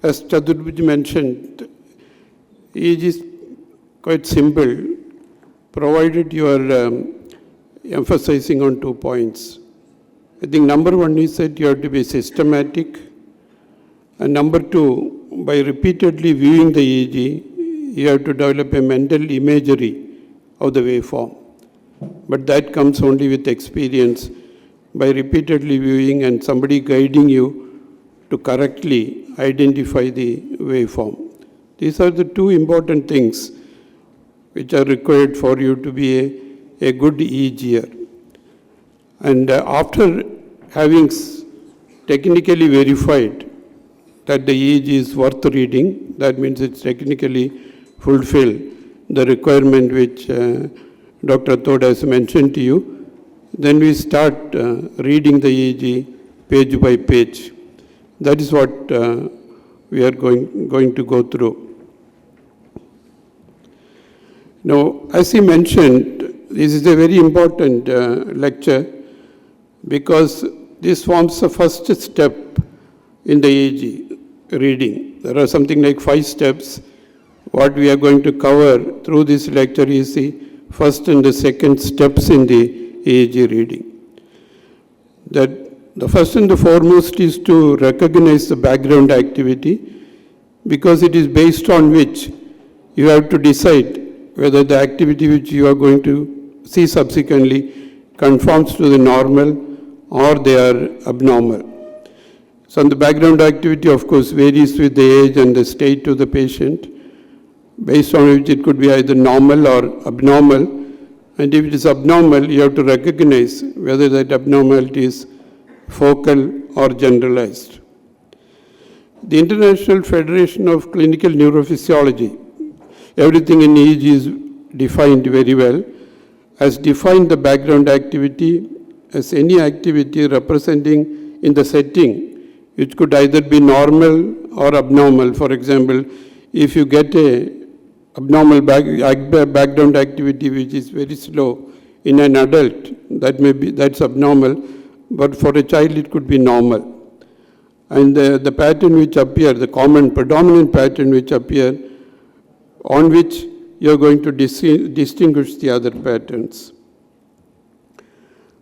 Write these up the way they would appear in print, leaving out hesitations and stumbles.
As Chaturbuji mentioned, EEG is quite simple, provided you are emphasizing on 2 points. I think number one is that you have to be systematic, and number two, by repeatedly viewing the EEG, you have to develop a mental imagery of the waveform. But that comes only with experience, by repeatedly viewing and somebody guiding you to correctly identify the waveform. These are the two important things which are required for you to be a good EEGer. And after having technically verified that the EEG is worth reading, that means it's technically fulfilled the requirement which Dr. Todd has mentioned to you, then we start reading the EEG page by page. That is what we are going to go through. Now, as he mentioned, this is a very important lecture because this forms the first step in the EEG reading. There are something like 5 steps. What we are going to cover through this lecture is the first and the second steps in the EEG reading. That the first and the foremost is to recognize the background activity, because it is based on which you have to decide whether the activity which you are going to see subsequently conforms to the normal or they are abnormal. So the background activity, of course, varies with the age and the state of the patient, based on which it could be either normal or abnormal. And if it is abnormal, you have to recognize whether that abnormality is focal or generalized. The International Federation of Clinical Neurophysiology, everything in EEG is defined very well, has defined the background activity as any activity representing in the setting which could either be normal or abnormal. For example, if you get a abnormal background activity which is very slow in an adult, that's abnormal, but for a child it could be normal. And the pattern which appear, the common predominant pattern which appear, on which you are going to distinguish the other patterns.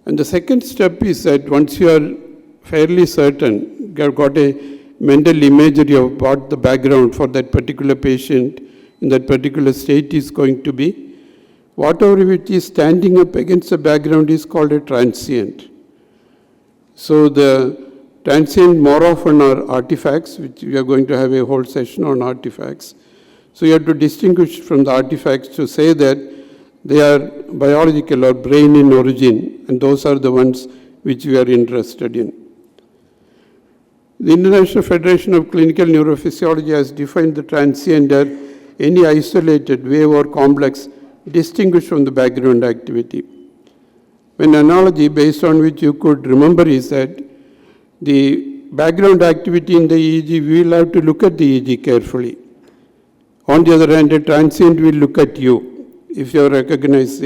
And the second step is that once you are fairly certain, you have got a mental imagery of what the background for that particular patient in that particular state is going to be, whatever which is standing up against the background is called a transient. So the transient more often are artifacts, which we are going to have a whole session on artifacts. So you have to distinguish from the artifacts to say that they are biological or brain in origin, and those are the ones which we are interested in. The International Federation of Clinical Neurophysiology has defined the transient as any isolated wave or complex distinguished from the background activity. An analogy based on which you could remember is that the background activity in the EEG, we will have to look at the EEG carefully. On the other hand, a transient will look at you if you recognize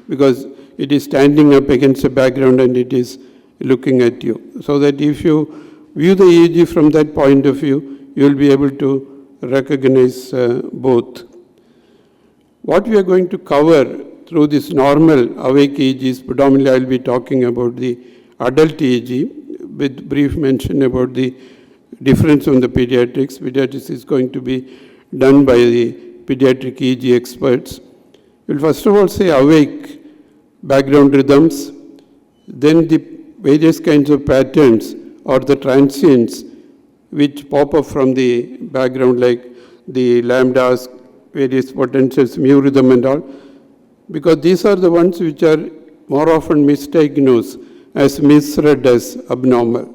because it is standing up against the background and it is looking at you. So that if you view the EEG from that point of view, you will be able to recognize both. What we are going to cover through this normal awake EEGs, predominantly I will be talking about the adult EEG, with brief mention about the difference on the pediatrics. Pediatrics is going to be done by the pediatric EEG experts. We'll first of all say awake background rhythms, then the various kinds of patterns or the transients which pop up from the background, like the lambdas, various potentials, mu rhythm and all, because these are the ones which are more often misdiagnosed as misread as abnormal.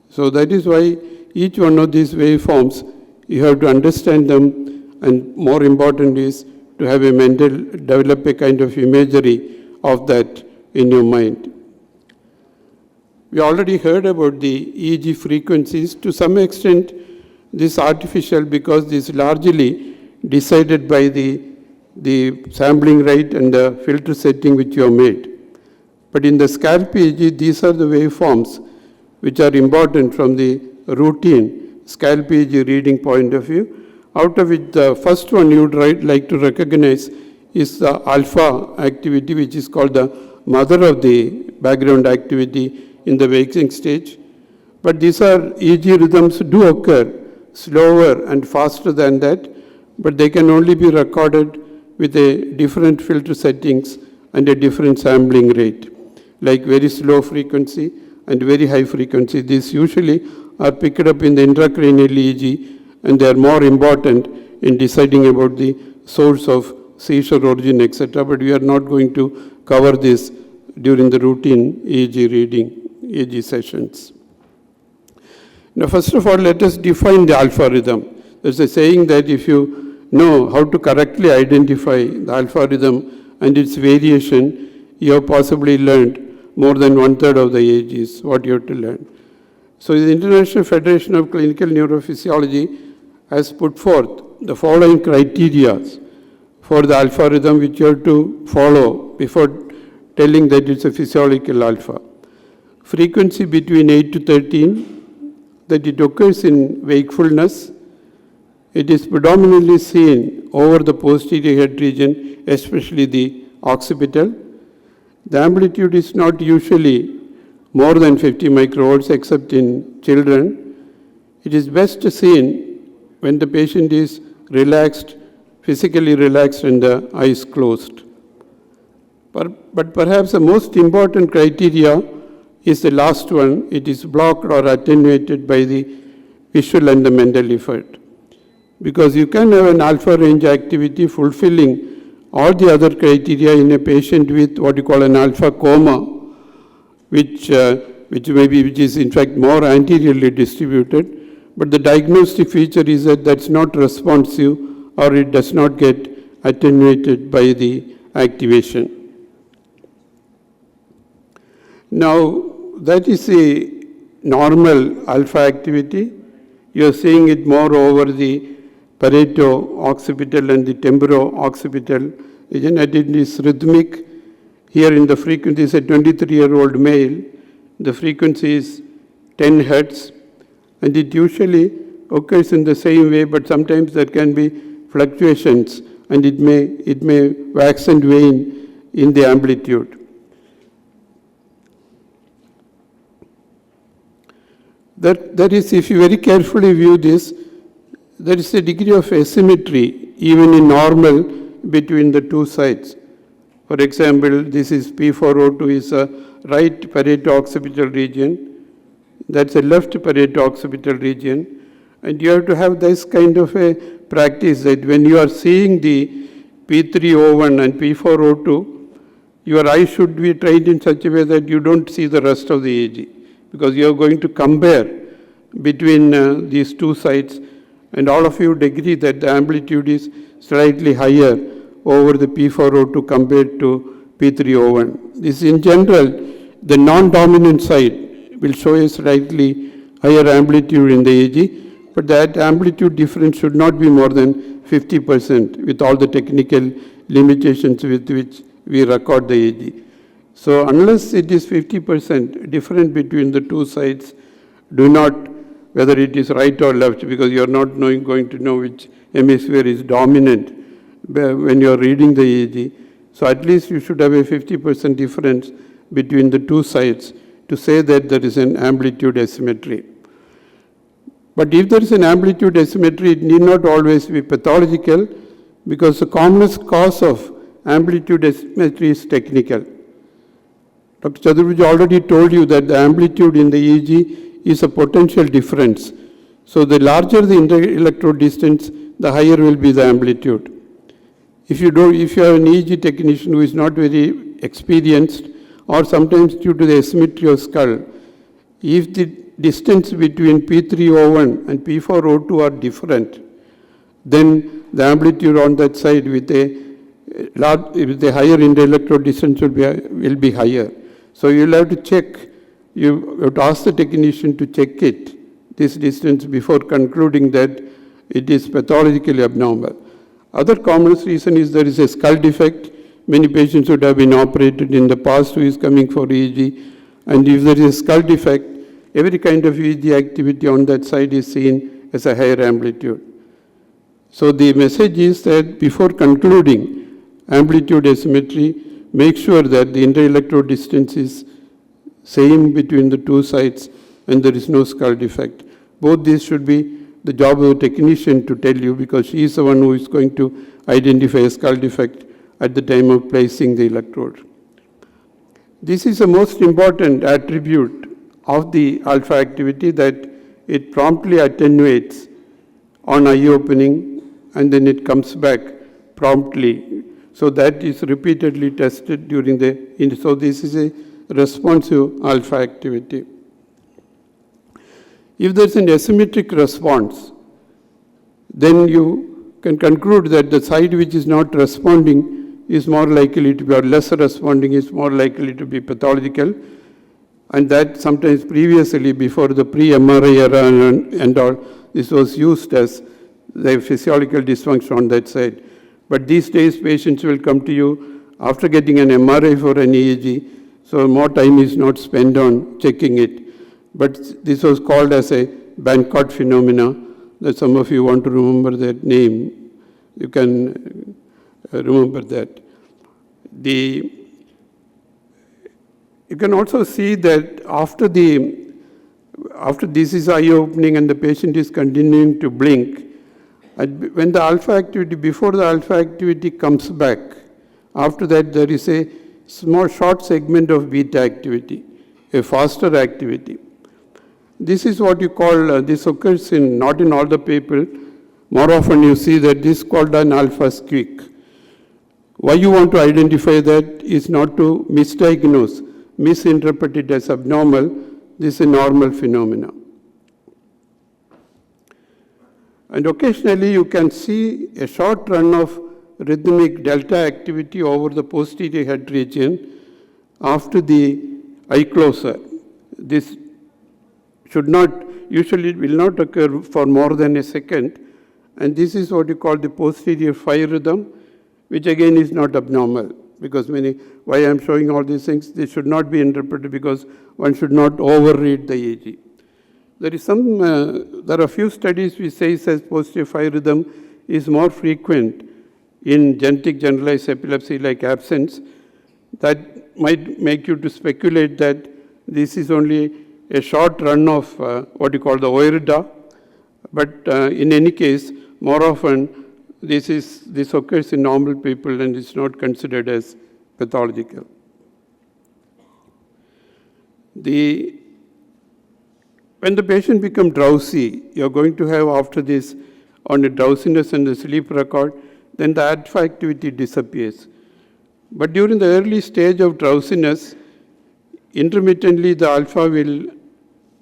So that is why each one of these waveforms, you have to understand them, and more important is to have develop a kind of imagery of that in your mind. We already heard about the EEG frequencies. To some extent, this is artificial because this is largely decided by the sampling rate and the filter setting which you have made. But in the scalp EEG, these are the waveforms which are important from the routine scalp EEG reading point of view, out of which the first one you would like to recognize is the alpha activity, which is called the mother of the background activity in the waking stage. But these are EEG rhythms do occur slower and faster than that, but they can only be recorded with a different filter settings and a different sampling rate, like very slow frequency and very high frequency. These usually are picked up in the intracranial EEG, and they are more important in deciding about the source of seizure origin, etc. But we are not going to cover this during the routine EEG reading, EEG sessions. Now, first of all, let us define the alpha rhythm. There's a saying that if you know how to correctly identify the alpha rhythm and its variation, you have possibly learned more than 1/3 of the EEGs, what you have to learn. So the International Federation of Clinical Neurophysiology has put forth the following criteria for the alpha rhythm which you have to follow before telling that it's a physiological alpha. Frequency between 8 to 13, that it occurs in wakefulness. It is predominantly seen over the posterior head region, especially the occipital. The amplitude is not usually more than 50 microvolts except in children. It is best seen when the patient is relaxed, physically relaxed and the eyes closed. But perhaps the most important criteria is the last one. It is blocked or attenuated by the visual and the mental effort. Because you can have an alpha range activity fulfilling all the other criteria in a patient with what you call an alpha coma, which is in fact more anteriorly distributed, but the diagnostic feature is that that's not responsive or it does not get attenuated by the activation. Now, that is a normal alpha activity. You are seeing it more over the parieto-occipital and the temporo-occipital region, and it is rhythmic. Here in the frequency is a 23-year-old male. The frequency is 10 hertz, and it usually occurs in the same way, but sometimes there can be fluctuations, and it may wax and wane in the amplitude. That is, if you very carefully view this, there is a degree of asymmetry even in normal between the two sides. For example, this is P4O2 is a right parieto-occipital region. That's a left parieto-occipital region. And you have to have this kind of a practice that when you are seeing the P3O1 and P4O2, your eye should be trained in such a way that you don't see the rest of the EEG, because you are going to compare between these two sides, and all of you would agree that the amplitude is slightly higher over the P4O2 compared to P3O1. This in general, the non-dominant side will show a slightly higher amplitude in the EEG, but that amplitude difference should not be more than 50% with all the technical limitations with which we record the EEG. So unless it is 50% different between the two sides, do not, whether it is right or left, because you are not going to know which hemisphere is dominant when you are reading the EEG. So at least you should have a 50% difference between the two sides to say that there is an amplitude asymmetry. But if there is an amplitude asymmetry, it need not always be pathological, because the commonest cause of amplitude asymmetry is technical. Dr. Chaturvedi already told you that the amplitude in the EEG is a potential difference. So the larger the inter-electrode distance, the higher will be the amplitude. If you have an EEG technician who is not very experienced, or sometimes due to the asymmetry of skull, if the distance between P3O1 and P4O2 are different, then the amplitude on that side with a higher inter-electrode distance will be higher. So you'll have to check, you have to ask the technician to check this distance before concluding that it is pathologically abnormal. Other common reason is there is a skull defect. Many patients would have been operated in the past who is coming for EEG, and if there is a skull defect, every kind of EEG activity on that side is seen as a higher amplitude. So the message is that before concluding amplitude asymmetry, make sure that the inter-electrode distance is same between the two sides and there is no skull defect. Both these should be the job of the technician to tell you, because she is the one who is going to identify a skull defect at the time of placing the electrode. This is the most important attribute of the alpha activity, that it promptly attenuates on eye opening and then it comes back promptly. So that is repeatedly tested during the, so this is a responsive alpha activity. If there is an asymmetric response, then you can conclude that the side which is not responding is more likely to be, or less responding is more likely to be pathological, and that sometimes previously, before the pre-MRI era and all, this was used as the physiological dysfunction on that side. But these days, patients will come to you after getting an MRI for an EEG, so more time is not spent on checking it. But this was called as a Bancott phenomena, that some of you want to remember that name. You can remember that. You can also see that after this is eye opening and the patient is continuing to blink, when the alpha activity, before the alpha activity comes back, after that there is a small short segment of beta activity, a faster activity. This is what you call, this occurs in, not in all the people. More often you see that this is called an alpha squeak. Why you want to identify that is not to misdiagnose, misinterpret it as abnormal. This is a normal phenomena. And occasionally you can see a short run of rhythmic delta activity over the posterior head region after the eye closure. This should not, usually will not occur for more than a second, and this is what you call the posterior phi rhythm, which again is not abnormal, because why I am showing all these things, they should not be interpreted because one should not overread the EEG. There are a few studies which say that posterior phi rhythm is more frequent in genetic generalized epilepsy like absence. That might make you to speculate that this is only a short run of what you call the oirida, but in any case, more often this occurs in normal people and is not considered as pathological. When the patient becomes drowsy, you're going to have after this on the drowsiness and the sleep record, then the alpha activity disappears. But during the early stage of drowsiness, intermittently the alpha will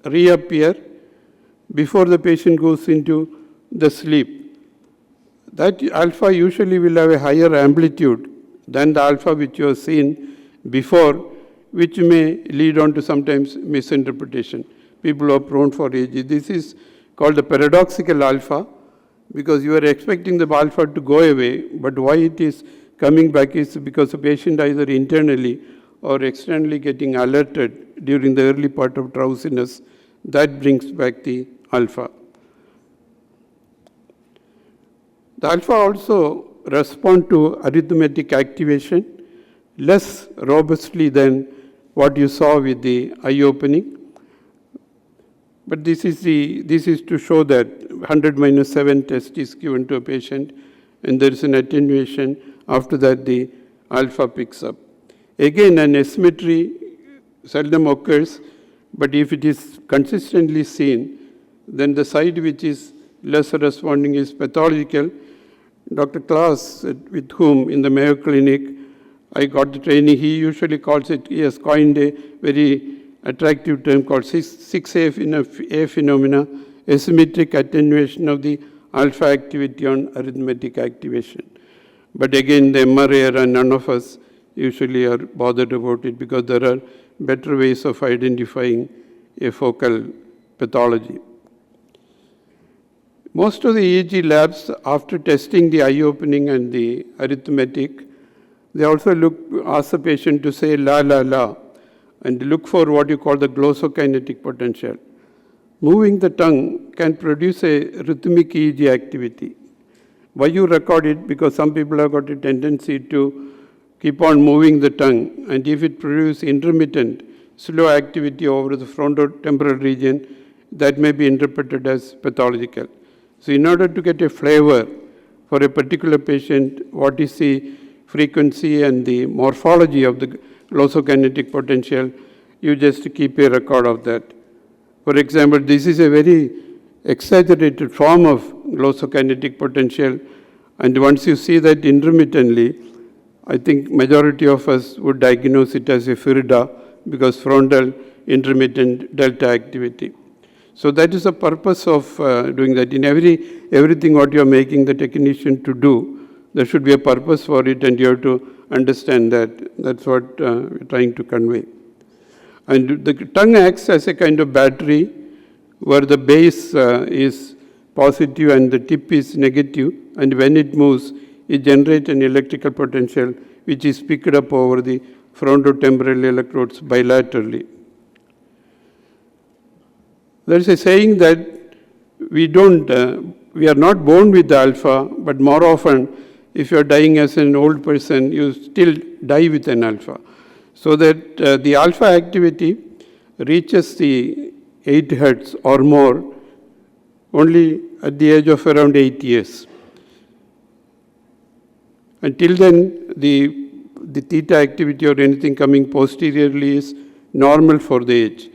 reappear before the patient goes into the sleep. That alpha usually will have a higher amplitude than the alpha which you have seen before, which may lead on to sometimes misinterpretation. People are prone for EEG. This is called the paradoxical alpha, because you are expecting the alpha to go away, but why it is coming back is because the patient either internally or externally getting alerted during the early part of drowsiness. That brings back the alpha. The alpha also respond to arithmetic activation less robustly than what you saw with the eye opening. But this is to show that 100-7 test is given to a patient and there is an attenuation. After that, the alpha picks up. Again, an asymmetry seldom occurs, but if it is consistently seen, then the side which is less responding is pathological. Dr. Klaas, with whom in the Mayo Clinic I got the training, he usually calls it, he has coined a very attractive term called 6A phenomena, asymmetric attenuation of the alpha activity on arithmetic activation. But again, the MRI era, none of us usually are bothered about it because there are better ways of identifying a focal pathology. Most of the EEG labs, after testing the eye opening and the arithmetic, they also ask the patient to say la la la and look for what you call the glossokinetic potential. moving the tongue can produce a rhythmic EEG activity. Why you record it? Because some people have got a tendency to keep on moving the tongue, and if it produces intermittent, slow activity over the frontotemporal region, that may be interpreted as pathological. So in order to get a flavor for a particular patient, what is the frequency and the morphology of the glossokinetic potential, you just keep a record of that. For example, this is a very exaggerated form of glossokinetic potential, and once you see that intermittently, I think majority of us would diagnose it as a FIRDA because frontal intermittent delta activity. So that is the purpose of doing that. In everything what you are making the technician to do, there should be a purpose for it, and you have to understand that. That's what we're trying to convey. And the tongue acts as a kind of battery where the base is positive and the tip is negative, and when it moves, it generates an electrical potential which is picked up over the frontotemporal electrodes bilaterally. There is a saying that we are not born with the alpha, but more often, if you are dying as an old person, you still die with an alpha. So that the alpha activity reaches the 8 Hz or more only at the age of around 8 years. Until then, the theta activity or anything coming posteriorly is normal for the age.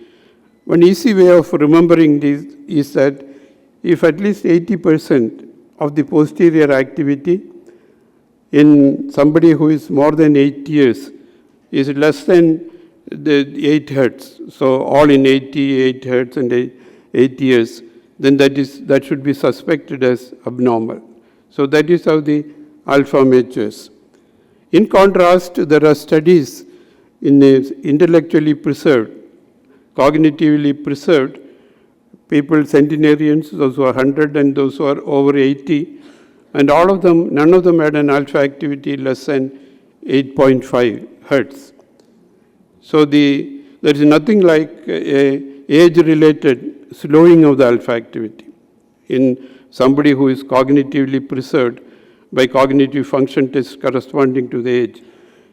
One easy way of remembering this is that if at least 80% of the posterior activity in somebody who is more than 8 years is less than the 8 Hz, so all in 88 Hz and 8 years, then that should be suspected as abnormal. So that is how the alpha matures. In contrast, there are studies in intellectually preserved, cognitively preserved people, centenarians, those who are 100 and those who are over 80, and none of them had an alpha activity less than 8.5 Hertz. So there is nothing like age-related slowing of the alpha activity in somebody who is cognitively preserved by cognitive function tests corresponding to the age.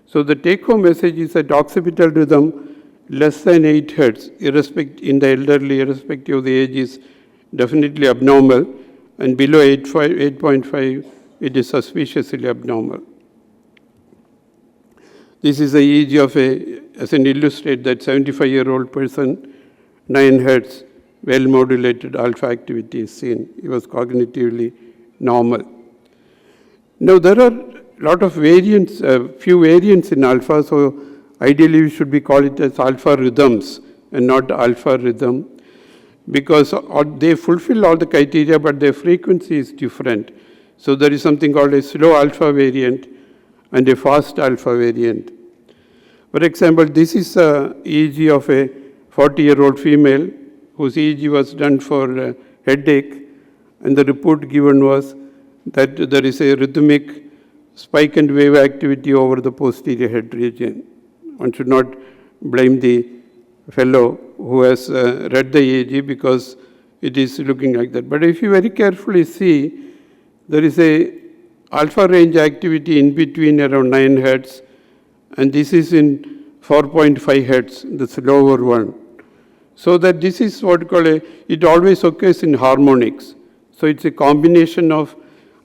So the take-home message is that occipital rhythm less than 8 Hertz in the elderly, irrespective of the age, is definitely abnormal, and below 8.5, it is suspiciously abnormal. This is the EEG of as an illustrate that 75-year-old person, 9 Hertz, well-modulated alpha activity is seen. He was cognitively normal. Now, there are a lot of variants, few variants in alpha, so ideally we should call it as alpha rhythms and not alpha rhythm, because they fulfill all the criteria, but their frequency is different. So there is something called a slow alpha variant and a fast alpha variant. For example, this is a EEG of a 40-year-old female whose EEG was done for headache, and the report given was that there is a rhythmic spike and wave activity over the posterior head region. One should not blame the fellow who has read the EEG because it is looking like that. But if you very carefully see, there is a alpha range activity in between around 9 Hertz, and this is in 4.5 Hertz, the slower one. So that this is what we call it always occurs in harmonics. So it's a combination of,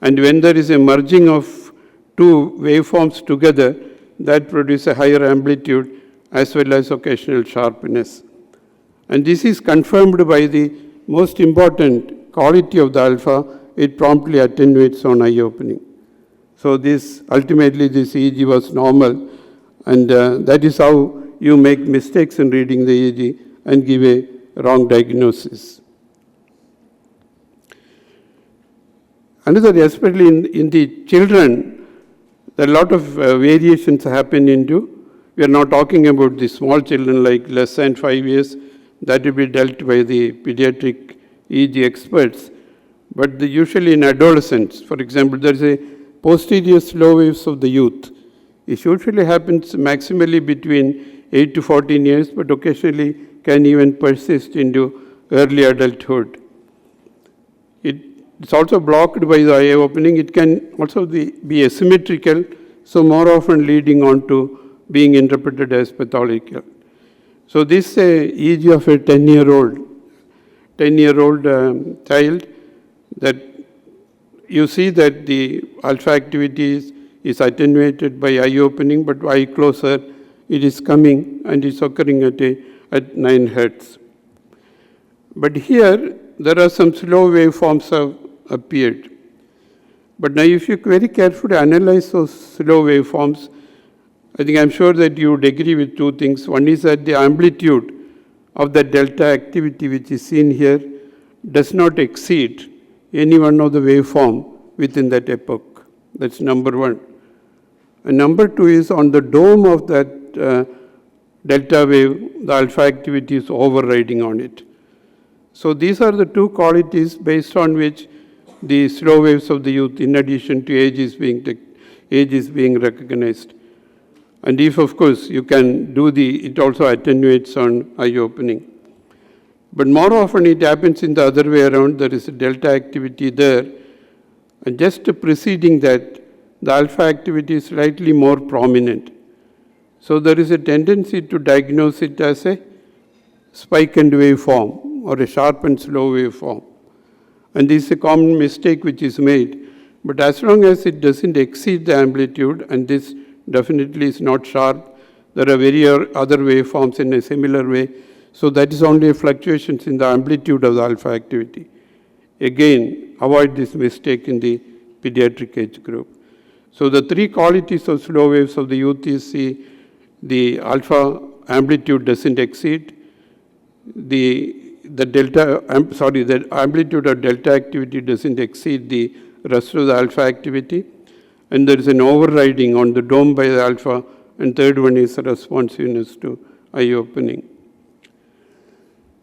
and when there is a merging of two waveforms together, that produces a higher amplitude as well as occasional sharpness. And this is confirmed by the most important quality of the alpha, it promptly attenuates on eye opening. So ultimately this EEG was normal, and that is how you make mistakes in reading the EEG and give a wrong diagnosis. Another, especially in the children, there are a lot of variations happen into. We are not talking about the small children like less than 5 years, that will be dealt by the pediatric EEG experts. But usually in adolescents, for example, there is a posterior slow waves of the youth. It usually happens maximally between 8 to 14 years, but occasionally can even persist into early adulthood. It's also blocked by the eye opening. It can also be asymmetrical, so more often leading on to being interpreted as pathological. So this EEG of a 10-year-old child, that you see that the alpha activity is attenuated by eye opening, but eye closer, it is coming and is occurring at 9 Hz. But here, there are some slow waveforms have appeared. But now if you very carefully analyze those slow waveforms, I'm sure that you would agree with two things. One is that the amplitude of the delta activity which is seen here does not exceed any one of the waveform within that epoch. That's number one. And number two is on the dome of that delta wave, the alpha activity is overriding on it. So these are the two qualities based on which the slow waves of the youth, in addition to age is being recognized. And if, of course, you can do it also attenuates on eye opening. But more often it happens in the other way around. There is a delta activity there. And just preceding that, the alpha activity is slightly more prominent. So there is a tendency to diagnose it as a spike and waveform or a sharp and slow waveform. And this is a common mistake which is made. But as long as it doesn't exceed the amplitude, and this definitely is not sharp, there are other waveforms in a similar way. So that is only fluctuations in the amplitude of the alpha activity. Again, avoid this mistake in the pediatric age group. So the three qualities of slow waves of the youth is the alpha amplitude doesn't exceed, the amplitude of delta activity doesn't exceed the rest of the alpha activity, and there is an overriding on the dome by the alpha, and third one is responsiveness to eye opening.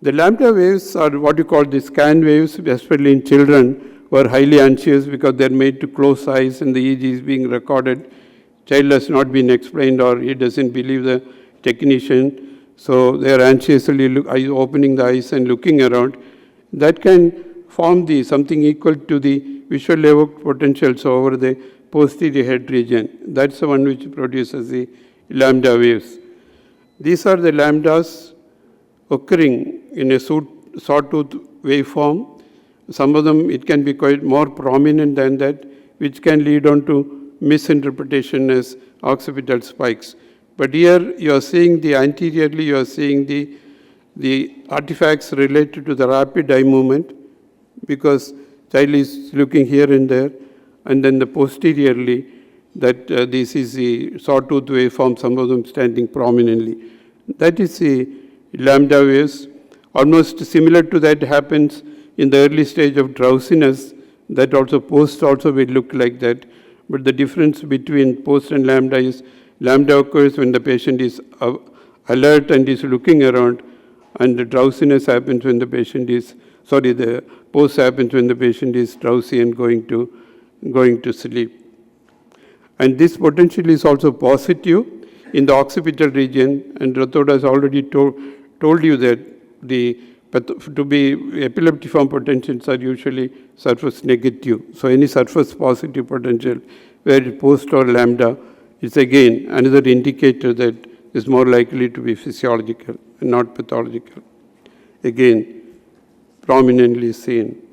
The lambda waves are what you call the scan waves, especially in children who are highly anxious because they're made to close eyes and the EEG is being recorded. Child has not been explained or he doesn't believe the technician, so they are anxiously opening the eyes and looking around. That can form something equal to the visual evoked potentials over the posterior head region. That's the one which produces the lambda waves. These are the lambdas occurring in a sawtooth waveform. Some of them, it can be quite more prominent than that, which can lead on to misinterpretation as occipital spikes. But here you are seeing anteriorly, you are seeing the artifacts related to the rapid eye movement, because child is looking here and there, and then the posteriorly, that this is the sawtooth waveform, some of them standing prominently. That is the lambda waves. Almost similar to that happens in the early stage of drowsiness. That also post also will look like that. But the difference between post and lambda is lambda occurs when the patient is alert and is looking around, and the drowsiness happens when the patient is, the post happens when the patient is drowsy and going to sleep. And this potential is also positive in the occipital region, and Rathoda has already told you that to be epileptiform potentials are usually surface negative. So any surface positive potential where it post or lambda is again another indicator that is more likely to be physiological and not pathological. Again, prominently seen.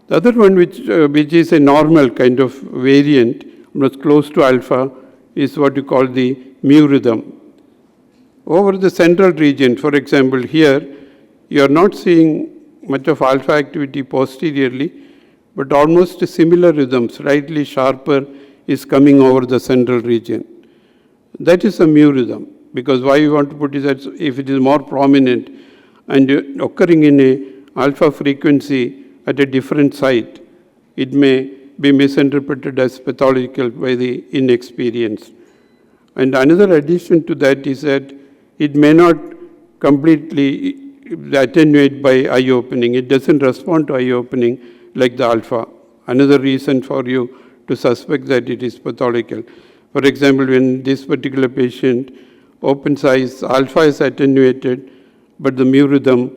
The other one which is a normal kind of variant, almost close to alpha, is what you call the mu rhythm. Over the central region, for example, here, you are not seeing much of alpha activity posteriorly, but almost similar rhythm, slightly sharper, is coming over the central region. That is a mu rhythm, because why we want to put is that if it is more prominent and occurring in a alpha frequency at a different site, it may be misinterpreted as pathological by the inexperienced. And another addition to that is that it may not completely attenuate by eye opening. It doesn't respond to eye opening like the alpha. Another reason for you to suspect that it is pathological. For example, when this particular patient opens eyes, alpha is attenuated but the mu rhythm,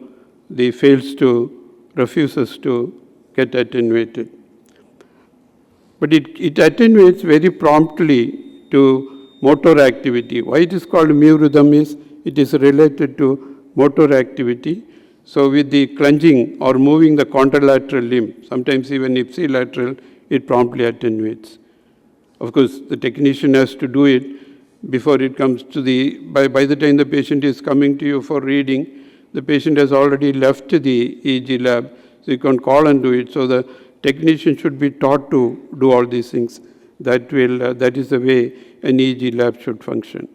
refuses to get attenuated. But it attenuates very promptly to motor activity. Why it is called mu rhythm is it is related to motor activity. So with the clunging or moving the contralateral limb, sometimes even ipsilateral, it promptly attenuates. Of course, the technician has to do it before it comes to by the time the patient is coming to you for reading, the patient has already left the EEG lab, so you can call and do it. So the technician should be taught to do all these things. That is the way an EEG lab should function.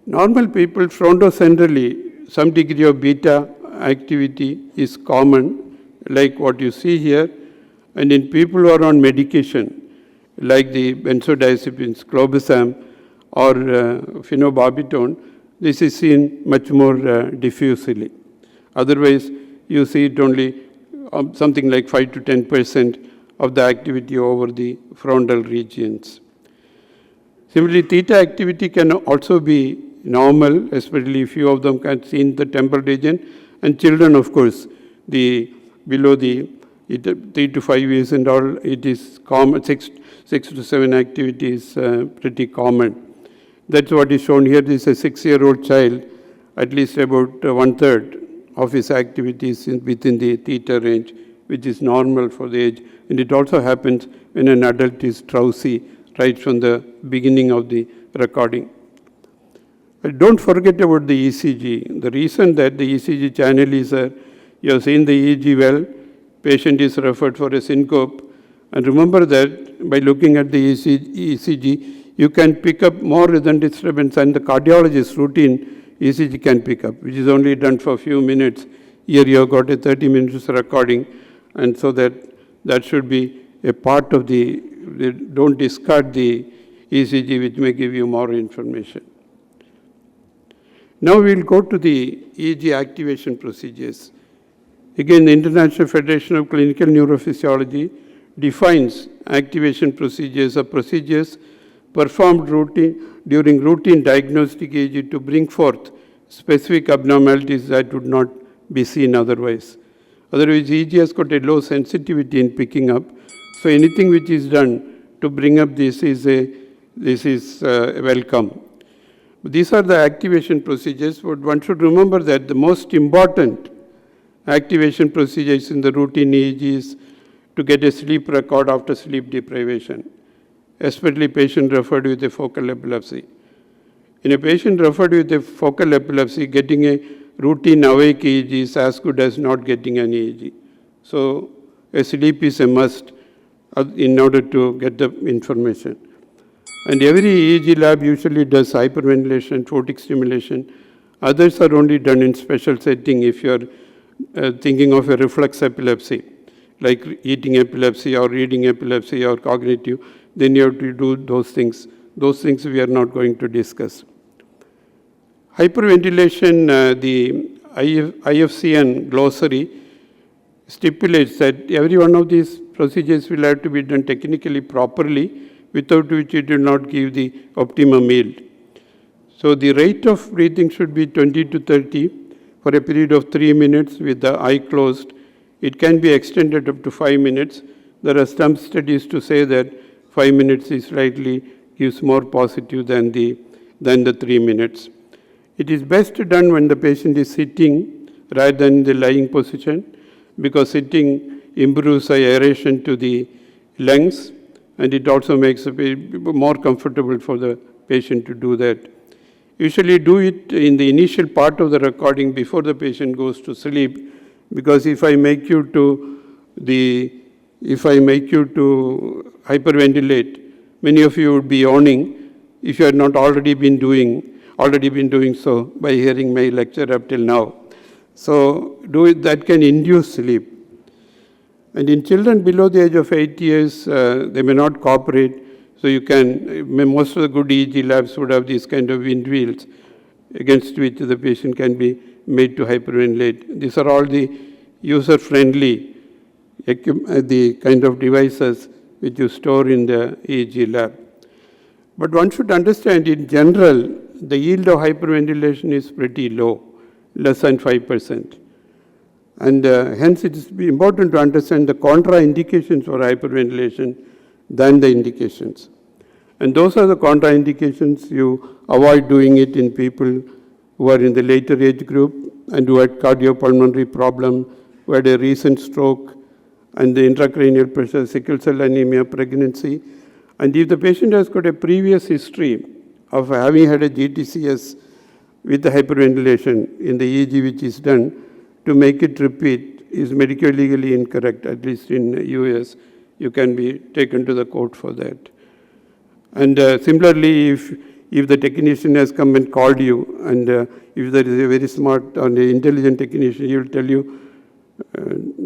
Normal people, frontocentrally, some degree of beta activity is common, like what you see here. And in people who are on medication, like the benzodiazepines, clobazam, or phenobarbital, this is seen much more diffusely. Otherwise, you see it only something like 5 to 10% of the activity over the frontal regions. Similarly, theta activity can also be normal, especially few of them can see in the temporal region. And children, of course, below 3 to 5 years and all, it is common, 6 to 7 activity is pretty common. That's what is shown here. This is a 6-year-old child, at least about 1/3 of his activities within the theta range, which is normal for the age. And it also happens when an adult is drowsy right from the beginning of the recording. But don't forget about the ECG. The reason that the ECG channel is you have seen the EEG well, patient is referred for a syncope. And remember that by looking at the ECG, you can pick up more rhythm disturbance, and the cardiologist's routine ECG can pick up, which is only done for a few minutes. Here you have got a 30 minutes recording, and so that should be a part of don't discard the ECG, which may give you more information. Now we'll go to the EEG activation procedures. Again, the International Federation of Clinical Neurophysiology defines activation procedures as procedures performed during routine diagnostic EEG to bring forth specific abnormalities that would not be seen otherwise. Otherwise, EEG has got a low sensitivity in picking up. So anything which is done to bring up this is welcome. These are the activation procedures, but one should remember that the most important activation procedures in the routine EEG is to get a sleep record after sleep deprivation, especially patient referred with a focal epilepsy. In a patient referred with a focal epilepsy, getting a routine awake EEG is as good as not getting an EEG. So a sleep is a must in order to get the information. And every EEG lab usually does hyperventilation, photic stimulation. Others are only done in special setting if you're thinking of a reflex epilepsy, like eating epilepsy or reading epilepsy or cognitive, then you have to do those things. Those things we are not going to discuss. Hyperventilation, the IFCN glossary stipulates that every one of these procedures will have to be done technically properly, without which it will not give the optimum yield. So the rate of breathing should be 20 to 30 for a period of 3 minutes with the eye closed. It can be extended up to 5 minutes. There are some studies to say that 5 minutes is gives more positive than the 3 minutes. It is best done when the patient is sitting rather than the lying position, because sitting improves the aeration to the lungs, and it also makes it more comfortable for the patient to do that. Usually do it in the initial part of the recording before the patient goes to sleep, because if I make you to hyperventilate, many of you would be yawning if you had not already been doing so by hearing my lecture up till now. So do it, that can induce sleep. And in children below the age of 8 years, they may not cooperate. So most of the good EEG labs would have these kind of wind wheels against which the patient can be made to hyperventilate. These are all the user-friendly, the kind of devices which you store in the EEG lab. But one should understand, in general, the yield of hyperventilation is pretty low, less than 5%. And hence it is important to understand the contraindications for hyperventilation than the indications. And those are the contraindications. You avoid doing it in people who are in the later age group and who had cardiopulmonary problem, who had a recent stroke, and the intracranial pressure, sickle cell anemia, pregnancy. And if the patient has got a previous history of having had a GTCS with the hyperventilation in the EEG which is done, to make it repeat is medically legally incorrect, at least in US. You can be taken to the court for that. And similarly, if the technician has come and called you, and if there is a very smart or intelligent technician, he will tell you,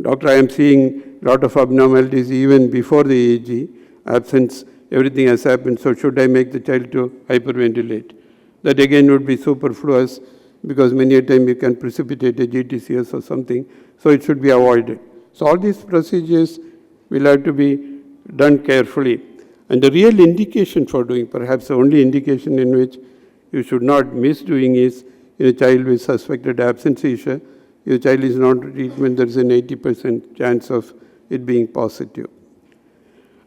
doctor, I am seeing a lot of abnormalities even before the EEG, absence, everything has happened, so should I make the child to hyperventilate? That again would be superfluous, because many a time you can precipitate a GTCS or something, so it should be avoided. So all these procedures will have to be done carefully. And the real indication for doing, perhaps the only indication in which you should not miss doing is in a child with suspected absence seizure. If the child is not on treatment, there is an 80% chance of it being positive.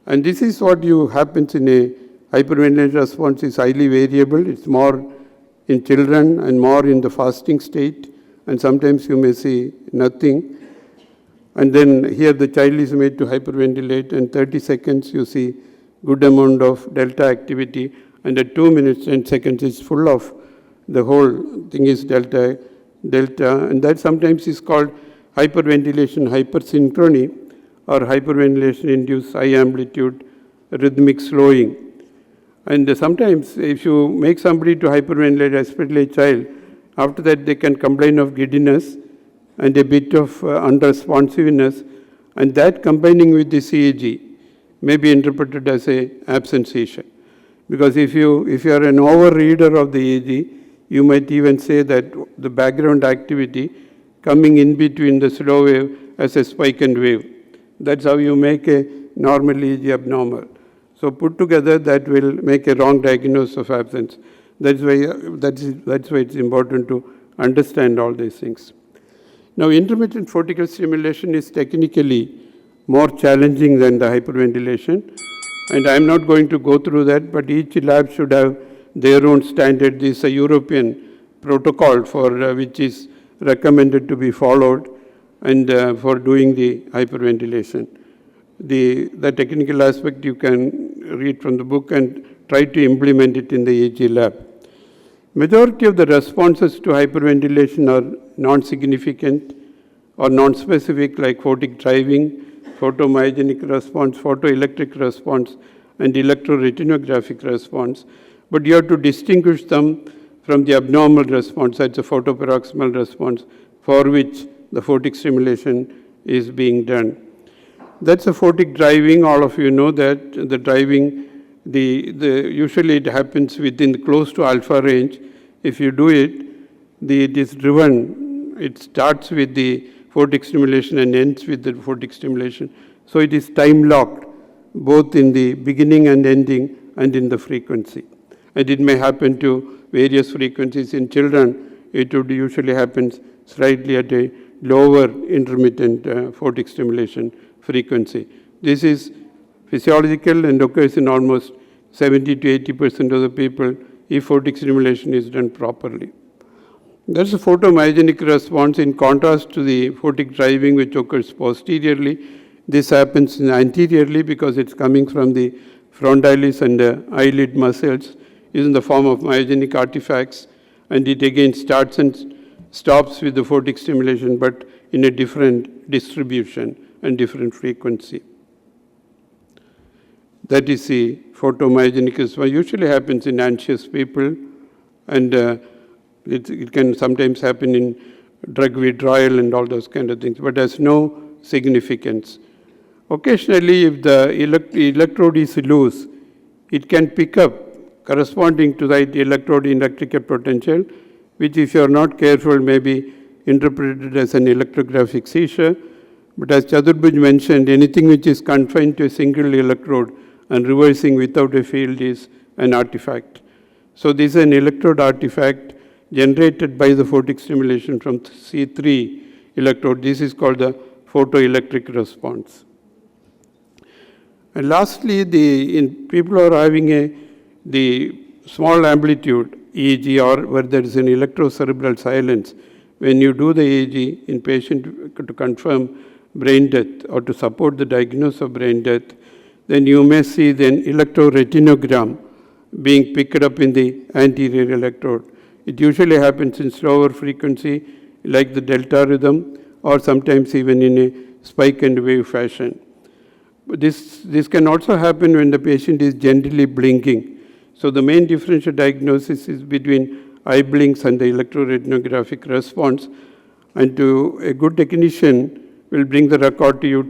And this is what happens in a hyperventilation response is highly variable. It's more in children and more in the fasting state, and sometimes you may see nothing. And then here the child is made to hyperventilate, and 30 seconds you see good amount of delta activity, and at 2 minutes 10 seconds is full of the whole thing is delta, and that sometimes is called hyperventilation hypersynchrony or hyperventilation induced high amplitude rhythmic slowing. And sometimes if you make somebody to hyperventilate, especially a child, after that they can complain of giddiness and a bit of unresponsiveness, and that combining with the EEG may be interpreted as a absence seizure. Because if you are an overreader of the EEG, you might even say that the background activity coming in between the slow wave as a spike and wave. That's how you make a normal EEG abnormal. So put together, that will make a wrong diagnosis of absence. That's why it's important to understand all these things. Now, intermittent cortical stimulation is technically more challenging than the hyperventilation, and I'm not going to go through that, but each lab should have their own standard. This is a European protocol for which is recommended to be followed, and for doing the hyperventilation. The technical aspect you can read from the book and try to implement it in the EEG lab. Majority of the responses to hyperventilation are non-significant or non-specific, like photic driving, photomyogenic response, photoelectric response, and electroretinographic response. But you have to distinguish them from the abnormal response, that's a photoparoxysmal response, for which the photic stimulation is being done. That's a photic driving. All of you know that the driving, usually it happens within close to alpha range. If you do it, it is driven. It starts with the photic stimulation and ends with the photic stimulation. So it is time locked, both in the beginning and ending and in the frequency. And it may happen to various frequencies. In children, it would usually happen slightly at a lower intermittent photic stimulation frequency. This is physiological and occurs in almost 70 to 80% of the people if photic stimulation is done properly. There's a photomyogenic response in contrast to the photic driving, which occurs posteriorly. This happens anteriorly because it's coming from the frontalis and the eyelid muscles, is in the form of myogenic artifacts, and it again starts and stops with the photic stimulation, but in a different distribution and different frequency. That is the photomyogenic response. Usually happens in anxious people, and it can sometimes happen in drug withdrawal and all those kind of things, but has no significance. Occasionally, if the electrode is loose, it can pick up corresponding to that electrode electrical potential, which if you are not careful may be interpreted as an electrographic seizure. But as Chaturbhuj mentioned, anything which is confined to a single electrode and reversing without a field is an artifact. So this is an electrode artifact generated by the photic stimulation from C3 electrode. This is called the photoelectric response. And lastly, in people who are having the small amplitude EEG, or where there is an electrocerebral silence, when you do the EEG in patient to confirm brain death or to support the diagnosis of brain death, then you may see then electroretinogram being picked up in the anterior electrode. It usually happens in slower frequency, like the delta rhythm, or sometimes even in a spike and wave fashion. This can also happen when the patient is generally blinking. So the main differential diagnosis is between eye blinks and the electroretinographic response. And to a good technician will bring the record to you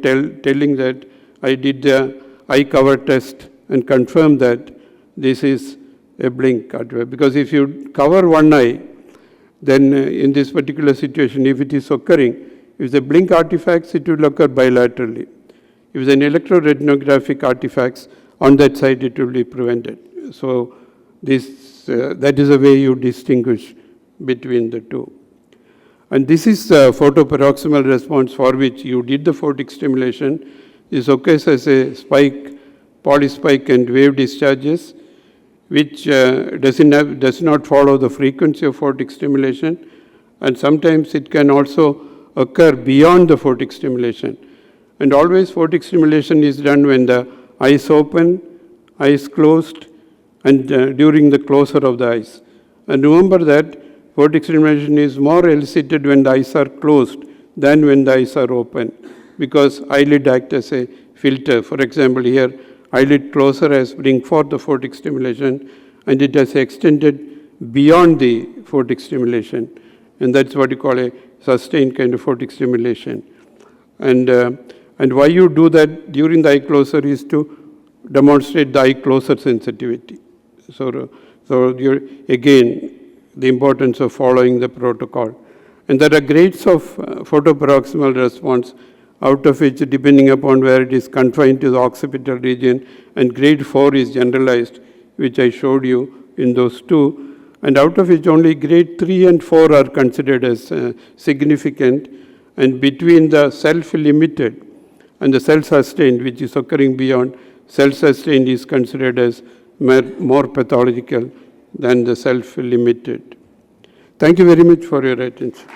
telling that I did the eye cover test and confirm that this is a blink artifact. Because if you cover one eye, then in this particular situation, if it is occurring, if the blink artifacts, it will occur bilaterally. If it's an electroretinographic artifacts, on that side it will be prevented. So that is the way you distinguish between the two. And this is the photoparoxysmal response for which you did the photic stimulation. This occurs as a spike, polyspike and wave discharges, which does not follow the frequency of photic stimulation. And sometimes it can also occur beyond the photic stimulation. And always photic stimulation is done when the eyes open, eyes closed, and during the closure of the eyes. And remember that photic stimulation is more elicited when the eyes are closed than when the eyes are open, because eyelid acts as a filter. For example, here eyelid closure has bring forth the photic stimulation, and it has extended beyond the photic stimulation. And that's what you call a sustained kind of photic stimulation. And why you do that during the eye closure is to demonstrate the eye closure sensitivity. So again, the importance of following the protocol. And there are grades of photoparoxysmal response, out of which, depending upon where it is confined to the occipital region, and grade 4 is generalized, which I showed you in those two, and out of which only grade 3 and 4 are considered as significant, and between the self-limited and the self-sustained, which is occurring beyond, self-sustained is considered as more pathological than the self-limited. Thank you very much for your attention.